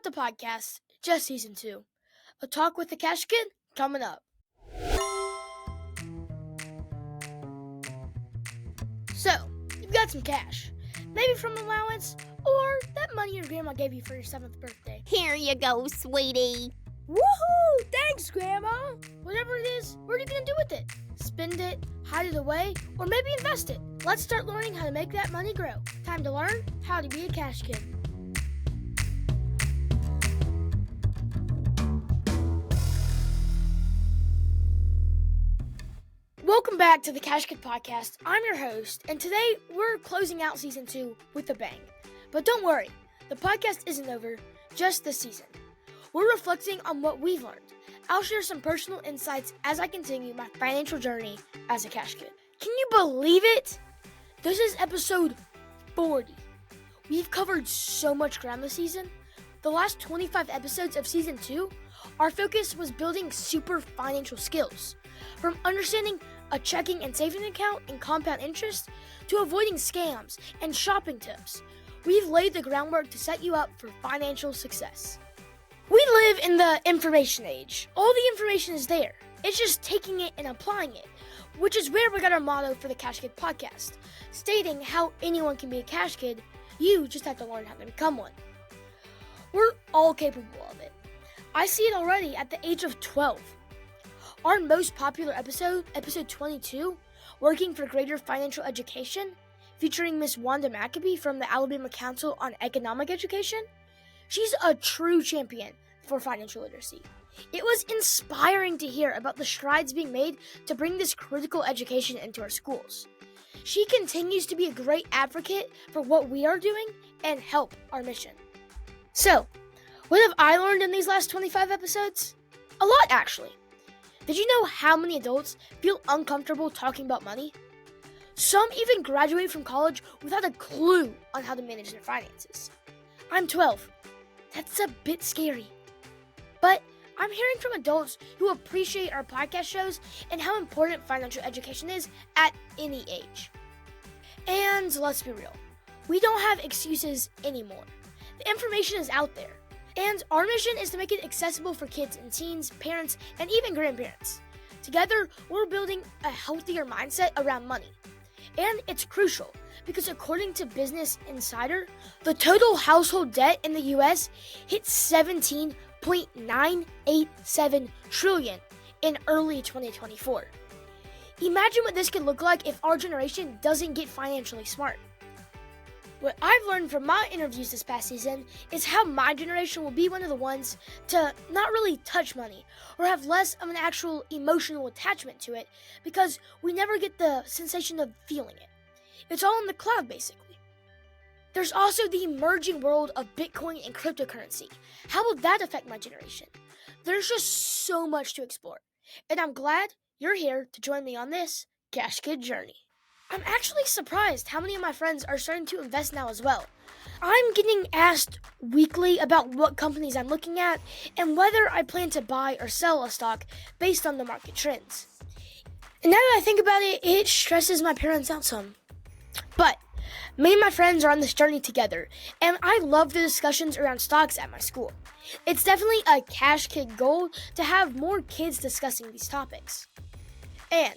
the podcast, just Season 2. A talk with the Cash Kid coming up. So, you've got some cash. Maybe from allowance, or that money your grandma gave you for your 7th birthday. Here you go, sweetie. Woohoo! Thanks, Grandma! Whatever it is, what are you going to do with it? Spend it, hide it away, or maybe invest it. Let's start learning how to make that money grow. Time to learn how to be a cash kid. Welcome back to the Cash Kid Podcast. I'm your host, and today we're closing out Season 2 with a bang. But don't worry, the podcast isn't over just this season. We're reflecting on what we've learned. I'll share some personal insights as I continue my financial journey as a cash kid. Can you believe it? This is episode 40. We've covered so much ground this season. The last 25 episodes of Season 2, our focus was building super financial skills. From understanding a checking and saving account and compound interest to avoiding scams and shopping tips, we've laid the groundwork to set you up for financial success. We live in the information age. All the information is there. It's just taking it and applying it, which is where we got our motto for the Cash Kid Podcast, stating how anyone can be a cash kid, you just have to learn how to become one. We're all capable of it. I see it already at the age of 12. Our most popular episode 22, Working for Greater Financial Education, featuring Miss Wanda McAbee from the Alabama Council on Economic Education, she's a true champion for financial literacy. It was inspiring to hear about the strides being made to bring this critical education into our schools. She continues to be a great advocate for what we are doing and help our mission. So, what have I learned in these last 25 episodes? A lot, actually. Did you know how many adults feel uncomfortable talking about money? Some even graduate from college without a clue on how to manage their finances. I'm 12. That's a bit scary. But I'm hearing from adults who appreciate our podcast shows and how important financial education is at any age. And let's be real, we don't have excuses anymore. The information is out there. And our mission is to make it accessible for kids and teens, parents, and even grandparents. Together, we're building a healthier mindset around money. And it's crucial because according to Business Insider, the total household debt in the US hit $17.987 trillion in early 2024. Imagine what this could look like if our generation doesn't get financially smart. What I've learned from my interviews this past season is how my generation will be one of the ones to not really touch money or have less of an actual emotional attachment to it because we never get the sensation of feeling it. It's all in the cloud, basically. There's also the emerging world of Bitcoin and cryptocurrency. How will that affect my generation? There's just so much to explore, and I'm glad you're here to join me on this Cash Kid journey. I'm actually surprised how many of my friends are starting to invest now as well. I'm getting asked weekly about what companies I'm looking at and whether I plan to buy or sell a stock based on the market trends. And now that I think about it, it stresses my parents out some. But me and my friends are on this journey together, and I love the discussions around stocks at my school. It's definitely a cash kid goal to have more kids discussing these topics. And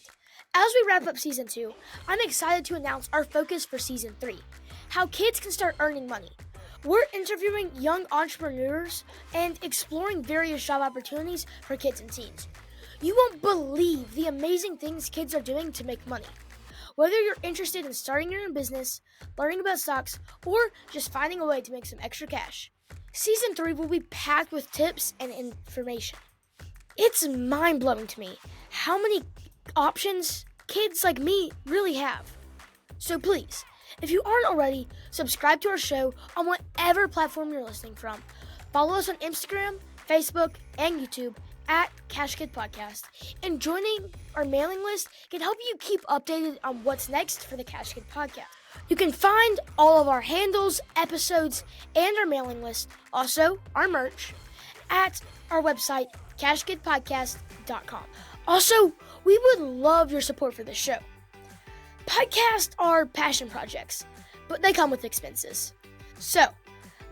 as we wrap up Season 2, I'm excited to announce our focus for Season 3, how kids can start earning money. We're interviewing young entrepreneurs and exploring various job opportunities for kids and teens. You won't believe the amazing things kids are doing to make money. Whether you're interested in starting your own business, learning about stocks, or just finding a way to make some extra cash, Season 3 will be packed with tips and information. It's mind-blowing to me how many options kids like me really have. So please, if you aren't already, subscribe to our show on whatever platform you're listening from. Follow us on Instagram, Facebook, and YouTube at Cash Kid Podcast. And joining our mailing list can help you keep updated on what's next for the Cash Kid Podcast. You can find all of our handles, episodes, and our mailing list, also our merch, at our website, cashkidpodcast.com. Also, we would love your support for this show. Podcasts are passion projects, but they come with expenses. So,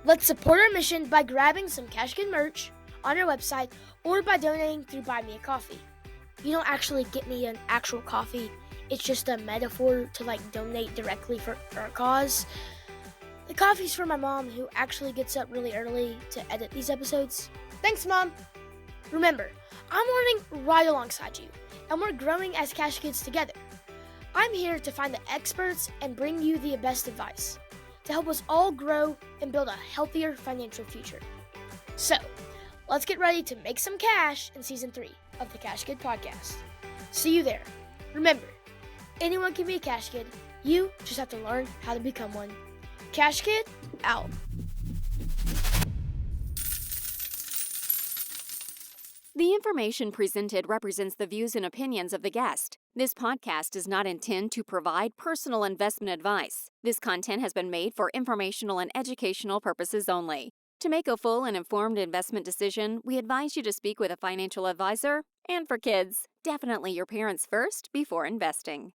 Let's support our mission by grabbing some Cash Kid merch on our website or by donating through Buy Me a Coffee. You don't actually get me an actual coffee. It's just a metaphor to donate directly for our cause. The coffee's for my mom, who actually gets up really early to edit these episodes. Thanks, Mom! Remember, I'm learning right alongside you, and we're growing as Cash Kids together. I'm here to find the experts and bring you the best advice to help us all grow and build a healthier financial future. So, let's get ready to make some cash in Season 3 of the Cash Kid Podcast. See you there. Remember, anyone can be a Cash Kid. You just have to learn how to become one. Cash Kid, out. The information presented represents the views and opinions of the guest. This podcast does not intend to provide personal investment advice. This content has been made for informational and educational purposes only. To make a full and informed investment decision, we advise you to speak with a financial advisor. And for kids, definitely your parents first before investing.